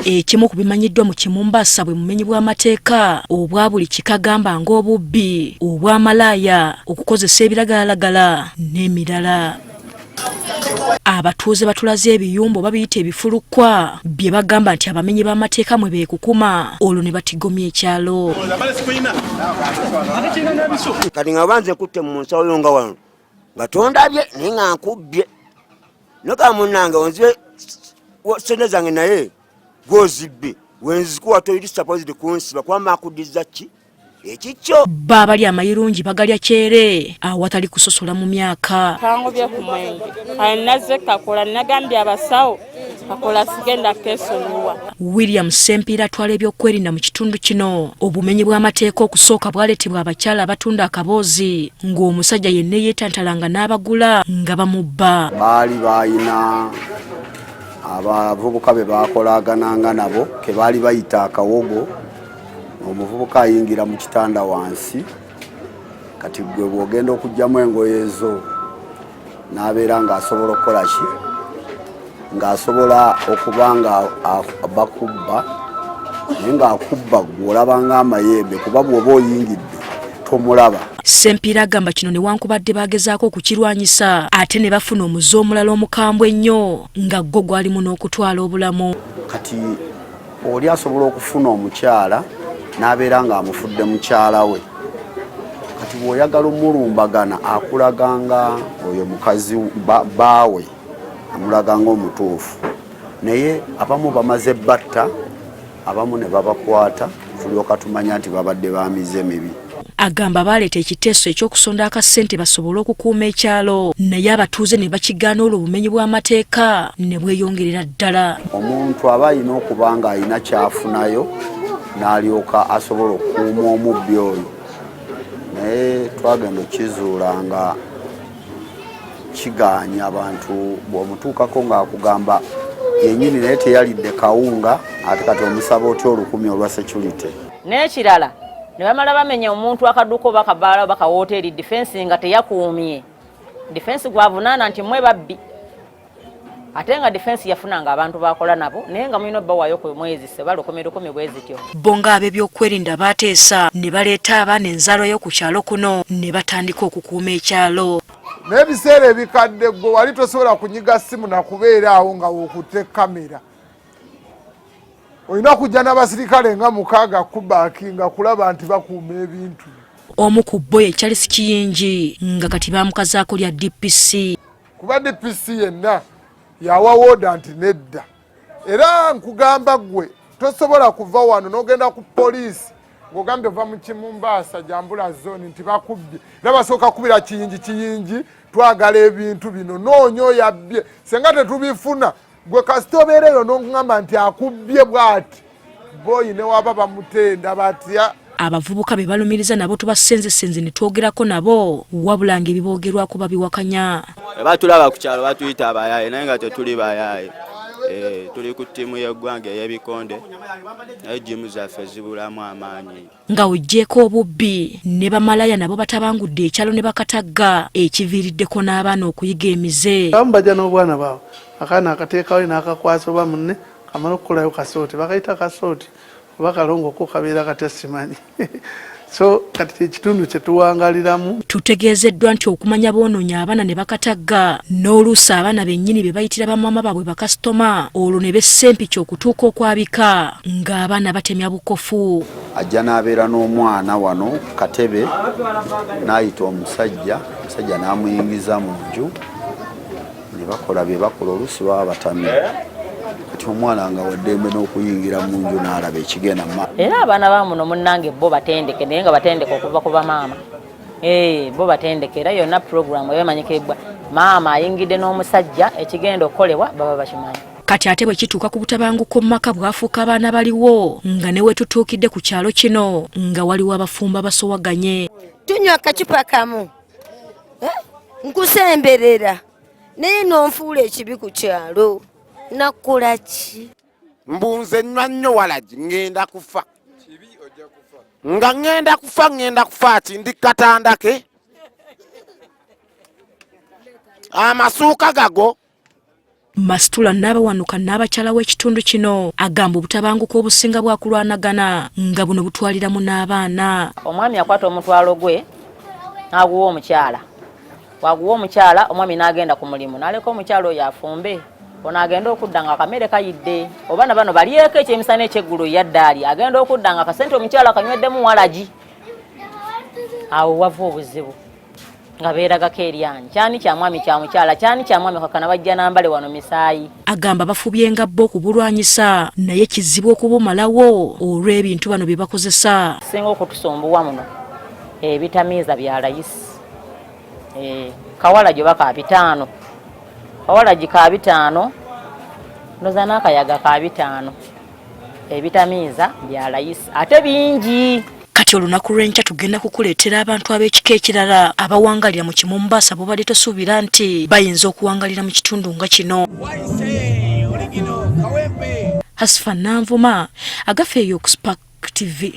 Ekimu ku bimanyiddwa mu Kimumbasa bwe mumenyi bw'amateeka obwa buli kikagamba ng'obubbi, obw'amalaaya, okukozesa ebiragalalagala n'emirala. Abatuuze batulaze ebiyumba babiyita ebifulukwa bye bagamba nti abamenyi b'amateeka mwe beekukuma olwo ne batigomya ekyalo. Kati nga banze nkutte mu nsawo yo nga wano nga tondabye naye nga nkubbye noka munnange onzibe sente zange naye gwozibbe wenzikuwa toyiri supposed kunsiba kwama akuddiza ki ekikyo baabali amayirungi bagalya kyere awatali kusosola mu myaka. Kangobye ku mwenge ayinaze kakola nagambye abasawo kakola sigenda kesonyiwa. William Sempira atwala ebyokwerinda mu kitundu kino. Obumenyi bw'amateeka okusooka bwaleetebwa abakyala abatunda akaboozi ng'omusajja yenna yeetantalanga n'abagula nga bamubba. Baali bayina abavubuka be bakolagananga nabo ke baali bayita akawogo. Omuvubuka ayingira mu kitanda wansi kati gwe bwogenda okujjamu engoye ezo n'abeera ng'asobola okukola ki ng'asobola okuba nga bakubba naye ng'akubba gwe olabanga amayembe kuba bw'oba oyingidde tomulaba. Sempira agamba kino newankubadde bagezaako okukirwanyisa ate ne bafuna omuze omulala omukambwe ennyo nga gwo gwalimu n'okutwala obulamu. Kati oli asobola okufuna omukyala n'abeera ng'amufudde mukyala we. Kati bw'oyagala omulumbagana akulaganga oyo mukazi baawe amulaganga omutuufu naye abamu bamaze batta abamu ne babakwata tulyoka tumanya nti babadde bamize mibi. Agamba baleeta ekiteeso ekyokusonda akasente basobole okukuuma ekyalo naye abatuuze ne bakigaana olwo obumenyi bw'amateeka ne bweyongerera ddala. Omuntu aba alina okuba nga alina kyafunayo n'alyoka asobola okukuuma omubbi oyo naye twagenda okizuula nga kigaanya abantu bw'omutuukako ng'akugamba yennyini naye teyalidde kawunga ate kati omusaba otya olukumi olwa security. N'ekirala ne bamala bamenya omuntu akaduuka oba akabaala oba kawooteri defensi nga teyakuumye. Defensi gwavunaana nti mwe babbi. Ate nga defensi yafunanga abantu bakola nabo naye nga mulina obbawaayo ku mwezi seba lukumi bwezityo. Bonga ab'ebyokwerinda bateesa ne baleeta abaana enzalo yo ku kyalo kuno ne batandika okukuuma ekyalo. N'ebiseera ebikadde gwe wali tosobola kunyiga ssimu na kubeera awo nga wokutte kamera. Olina kujja n'abasirikale nga 6 kubaki nga kulaba nti bakuuma ebintu. Omu ku bo ye Charles Kiyingi nga kati bamukazaako lya DPC. Kuba DPC yenna yawa woda nti nedda. Era nkugamba gwe tosobola kuva wano n'ogenda ku poliisi ng'ogambye ova mu Kimumbasa Jambula zone nti bakubbye. Era basooka kubira Kiyingi twagala ebintu bino noonyo yabbye. Senga tetubifuna gwe kasita obeereyo n'oŋŋamba nti akubbye bw'ati boyi ne waba bamutenda batya. Abavubuka be balumiriza nabo tubasenze ne twogerako nabo wabula ng'ebiboogerwako babiwakanya. Batulaba ku kyalo batuyita abayaaye naye nga tetuli bayaaye. Tuli ku ttiimu y'eggwanga ey'ebikonde naye jimu zaffe zibulamu amaanyi. Nga ojjeeko obubbi ne bamalaya nabo batabangudde ekyalo ne bakatagga ekiviiriddeko n'abaana okuyiga emize. Bajja n'obwana baabwe akaana akateekawo n'akakwasa oba munne kamala okukolayo kasooti bakayita kasooti oba kalongoko kabeera katesimanyi. So kati ekitundu kye tuwangaliramu. Tutegeezeddwa nti okumanya boonoonya abaana ne bakatagga n'oluusi abaana bennyini be bayitira bamama baabwe bakasitoma olwo ne bessempiki okutuuka okwabika ng'abaana batemya bukofu. Ajja n'abeera n'omwana wano katebe n'ayita omusajja n'amuyingiza mu nju ne bakola bye bakola oluusi baba batamye. Kati omwana nga waddembe n'okuyingira mu nju n'alaba ekigenda mu maaso. Era abaana ba muno munnange bo batendeke naye nga batendeke okuva ku bamaama. Bo batendeke era yonna puroguramu ebemanyikibbwa maama ayingidde n'omusajja ekigenda okukolebwa baba bakimanyi. Kati ate bwe kituuka ku butabanguko mu maka bwafuuka abaana baliwo nga ne we tutuukidde ku kyalo kino nga waliwo abafumba basowaganye. Tunywa akacupa kamu nkusemberera naye n'onfuula ekibi ku kyalo. Nakola ki? Mbunze nnyo walagi ngenda kufa. Nga ngenda kufa ati ndi katandake. Amasuuka gago Masitula n'abawanuka n'abakyala w'ekitundu kino agamba obutabanguko obusinga bwakulwanagana nga buno butwaliramu n'abaana. Omwami yakwata omutwalo gwe n'aguwa omukyala. Waguwa omukyala omwami n'agenda ku mulimu n'aleka omukyala oyo afumbe. Ono agenda okudda nga akamere kayidde. Obaana bano balyeko ekyemisana ekyeggulo yaddaali agenda okudda nga akasente omukyala kanyweddemu walagi. Awo wava obuzibu nga beeragako eryanyi. Kyani kya mwami kya mukyala, kyani kya mwami kakana bajja n'ambale wano misaayi. Agamba bafubye nga bo okubulwanyisa naye kizibu okubumalawo olw'ebintu bano bye bakozesa. Singa okutusumbuwa muno ebitamiiza bya layisi. Kawalagi oba ka 5. Kawalagi ka 5. Noza n'akayaga ka 5. Ebitamiiza bya layisi ate bingi. Kati olunaku lw'enkya tugenda kukuleetera abantu ab'ekika ekirala abawangalira mu Mombasa bo bali tosuubira nti bayinza okuwangalira mu kitundu nga kino. Hasifa Nanvuma, Agafeeyo ku Spark TV.